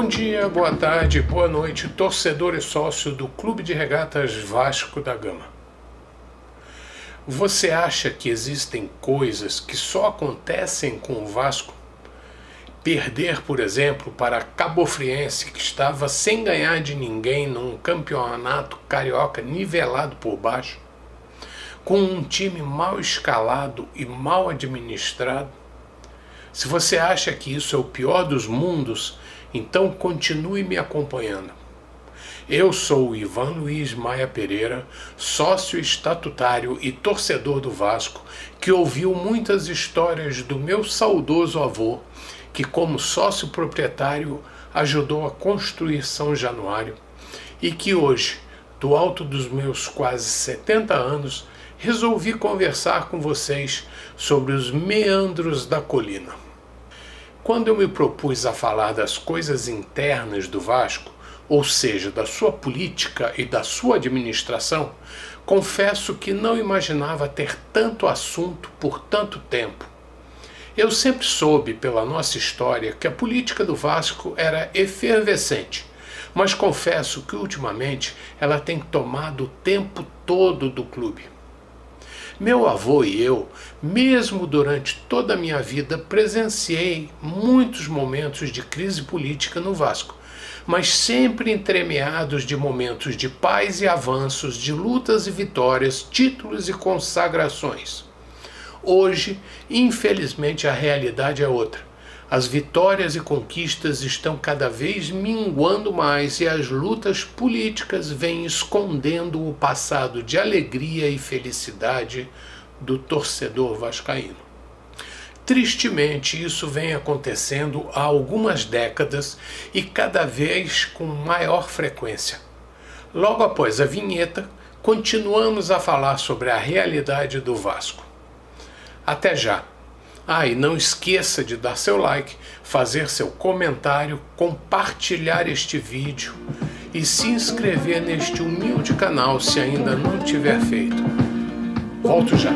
Bom dia, boa tarde, boa noite, torcedor e sócio do Clube de Regatas Vasco da Gama. Você acha que existem coisas que só acontecem com o Vasco? Perder, por exemplo, para Cabofriense, que estava sem ganhar de ninguém num campeonato carioca nivelado por baixo, com um time mal escalado e mal administrado? Se você acha que isso é o pior dos mundos, então continue me acompanhando. Eu sou o Ivan Luiz Maia Pereira, sócio estatutário e torcedor do Vasco, que ouviu muitas histórias do meu saudoso avô, que como sócio proprietário ajudou a construir São Januário, e que hoje, do alto dos meus quase 70 anos, resolvi conversar com vocês sobre os meandros da colina. Quando eu me propus a falar das coisas internas do Vasco, ou seja, da sua política e da sua administração, confesso que não imaginava ter tanto assunto por tanto tempo. Eu sempre soube, pela nossa história, que a política do Vasco era efervescente, mas confesso que ultimamente ela tem tomado o tempo todo do clube. Meu avô e eu, mesmo durante toda a minha vida, presenciei muitos momentos de crise política no Vasco, mas sempre entremeados de momentos de paz e avanços, de lutas e vitórias, títulos e consagrações. Hoje, infelizmente, a realidade é outra. As vitórias e conquistas estão cada vez minguando mais e as lutas políticas vêm escondendo o passado de alegria e felicidade do torcedor vascaíno. Tristemente, isso vem acontecendo há algumas décadas e cada vez com maior frequência. Logo após a vinheta, continuamos a falar sobre a realidade do Vasco. Até já! E não esqueça de dar seu like, fazer seu comentário, compartilhar este vídeo e se inscrever neste humilde canal se ainda não tiver feito. Volto já!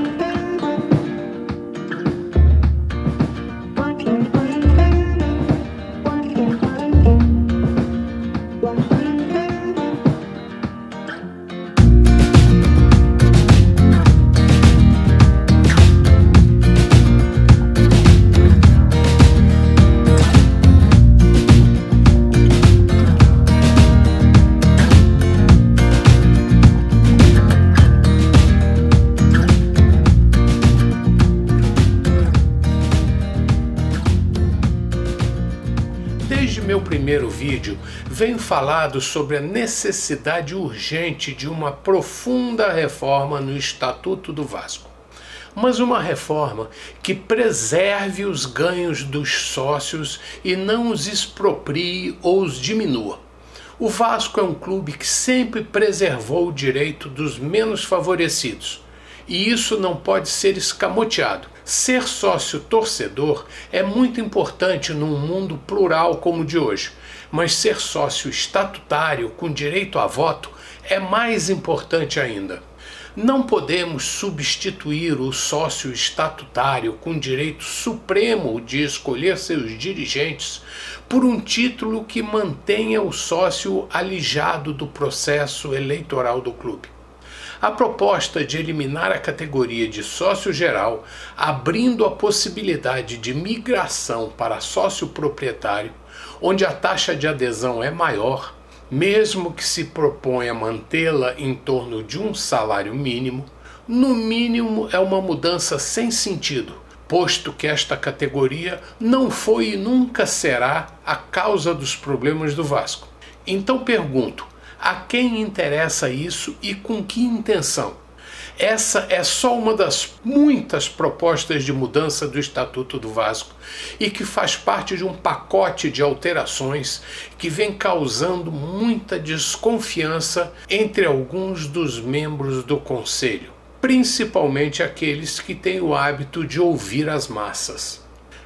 Desde meu primeiro vídeo, venho falado sobre a necessidade urgente de uma profunda reforma no Estatuto do Vasco. Mas uma reforma que preserve os ganhos dos sócios e não os exproprie ou os diminua. O Vasco é um clube que sempre preservou o direito dos menos favorecidos. E isso não pode ser escamoteado. Ser sócio-torcedor é muito importante num mundo plural como o de hoje, mas ser sócio estatutário com direito a voto é mais importante ainda. Não podemos substituir o sócio estatutário com direito supremo de escolher seus dirigentes por um título que mantenha o sócio alijado do processo eleitoral do clube. A proposta de eliminar a categoria de sócio geral, abrindo a possibilidade de migração para sócio proprietário, onde a taxa de adesão é maior, mesmo que se proponha mantê-la em torno de um salário mínimo, no mínimo é uma mudança sem sentido, posto que esta categoria não foi e nunca será a causa dos problemas do Vasco. Então pergunto, a quem interessa isso e com que intenção? Essa é só uma das muitas propostas de mudança do Estatuto do Vasco e que faz parte de um pacote de alterações que vem causando muita desconfiança entre alguns dos membros do Conselho, principalmente aqueles que têm o hábito de ouvir as massas.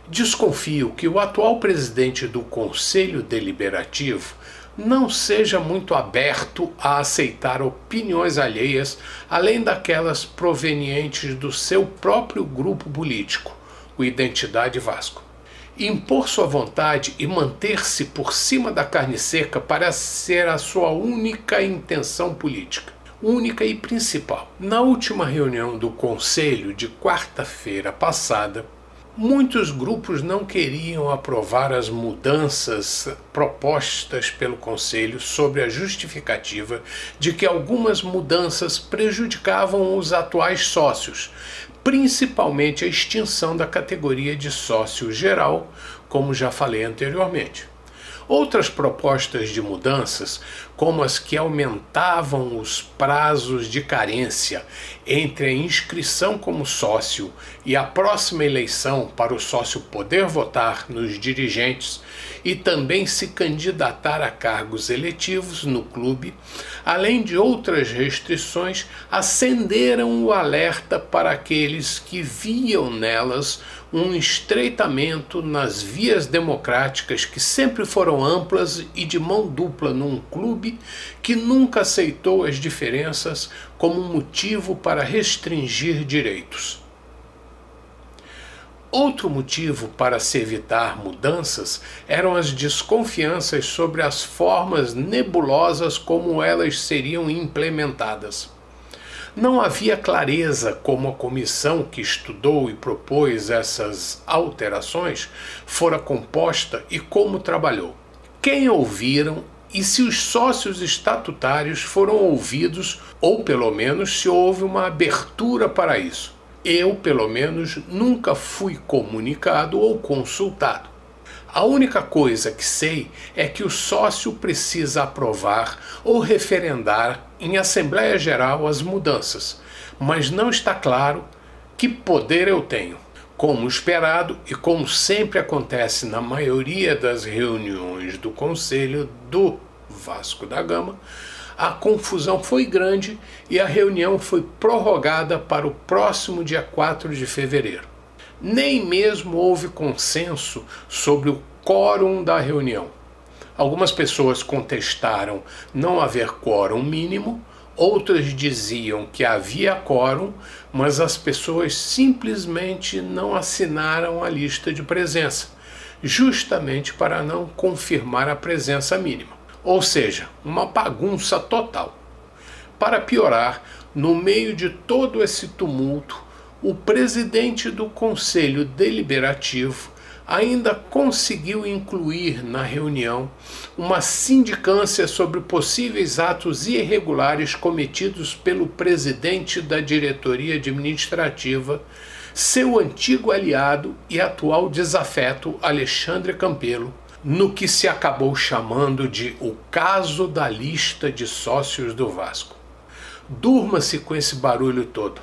Desconfio que o atual presidente do Conselho Deliberativo não seja muito aberto a aceitar opiniões alheias, além daquelas provenientes do seu próprio grupo político, o Identidade Vasco. Impor sua vontade e manter-se por cima da carne seca parece ser a sua única intenção política, única e principal. Na última reunião do Conselho de quarta-feira passada, muitos grupos não queriam aprovar as mudanças propostas pelo Conselho sob a justificativa de que algumas mudanças prejudicavam os atuais sócios, principalmente a extinção da categoria de sócio geral, como já falei anteriormente. Outras propostas de mudanças, como as que aumentavam os prazos de carência entre a inscrição como sócio e a próxima eleição para o sócio poder votar nos dirigentes e também se candidatar a cargos eletivos no clube, além de outras restrições, acenderam o alerta para aqueles que viam nelas um estreitamento nas vias democráticas que sempre foram amplas e de mão dupla num clube que nunca aceitou as diferenças como motivo para restringir direitos. Outro motivo para se evitar mudanças eram as desconfianças sobre as formas nebulosas como elas seriam implementadas. Não havia clareza como a comissão que estudou e propôs essas alterações fora composta e como trabalhou. Quem ouviram e se os sócios estatutários foram ouvidos ou pelo menos se houve uma abertura para isso. Eu, pelo menos, nunca fui comunicado ou consultado. A única coisa que sei é que o sócio precisa aprovar ou referendar em Assembleia Geral as mudanças, mas não está claro que poder eu tenho. Como esperado e como sempre acontece na maioria das reuniões do Conselho do Vasco da Gama, a confusão foi grande e a reunião foi prorrogada para o próximo dia 4 de fevereiro. Nem mesmo houve consenso sobre o quórum da reunião. Algumas pessoas contestaram não haver quórum mínimo, outras diziam que havia quórum, mas as pessoas simplesmente não assinaram a lista de presença, justamente para não confirmar a presença mínima. Ou seja, uma bagunça total. Para piorar, no meio de todo esse tumulto, o presidente do Conselho Deliberativo ainda conseguiu incluir na reunião uma sindicância sobre possíveis atos irregulares cometidos pelo presidente da diretoria administrativa, seu antigo aliado e atual desafeto Alexandre Campelo, no que se acabou chamando de o caso da lista de sócios do Vasco. Durma-se com esse barulho todo.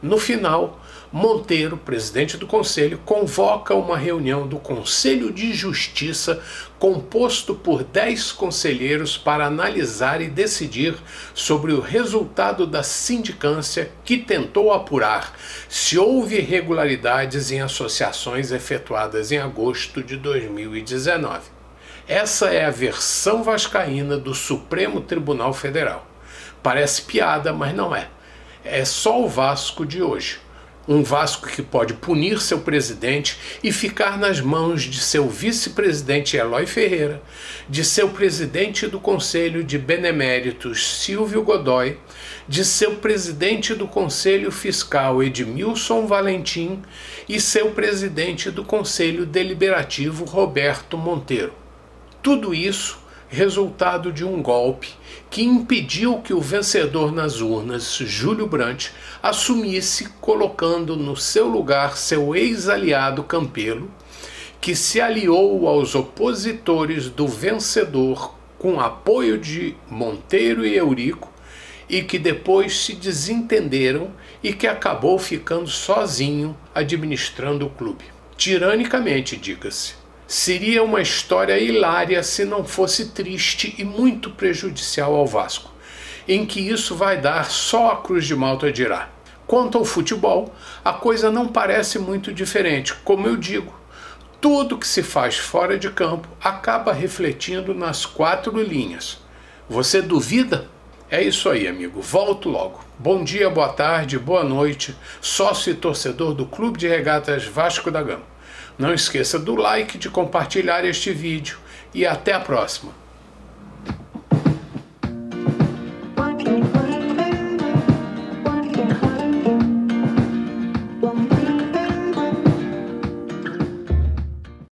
No final, Monteiro, presidente do Conselho, convoca uma reunião do Conselho de Justiça composto por 10 conselheiros para analisar e decidir sobre o resultado da sindicância que tentou apurar se houve irregularidades em associações efetuadas em agosto de 2019. Essa é a versão vascaína do Supremo Tribunal Federal. Parece piada, mas não é. É só o Vasco de hoje. Um Vasco que pode punir seu presidente e ficar nas mãos de seu vice-presidente Eloy Ferreira, de seu presidente do Conselho de Beneméritos Silvio Godoy, de seu presidente do Conselho Fiscal Edmilson Valentim e seu presidente do Conselho Deliberativo Roberto Monteiro. Tudo isso resultado de um golpe que impediu que o vencedor nas urnas, Júlio Brandt, assumisse, colocando no seu lugar seu ex-aliado Campelo, que se aliou aos opositores do vencedor com apoio de Monteiro e Eurico, e que depois se desentenderam e que acabou ficando sozinho administrando o clube. Tiranicamente, diga-se. Seria uma história hilária se não fosse triste e muito prejudicial ao Vasco, em que isso vai dar só a Cruz de Malta dirá. Quanto ao futebol, a coisa não parece muito diferente. Como eu digo, tudo que se faz fora de campo acaba refletindo nas 4 linhas. Você duvida? É isso aí, amigo. Volto logo. Bom dia, boa tarde, boa noite, sócio e torcedor do Clube de Regatas Vasco da Gama. Não esqueça do like, de compartilhar este vídeo e até a próxima.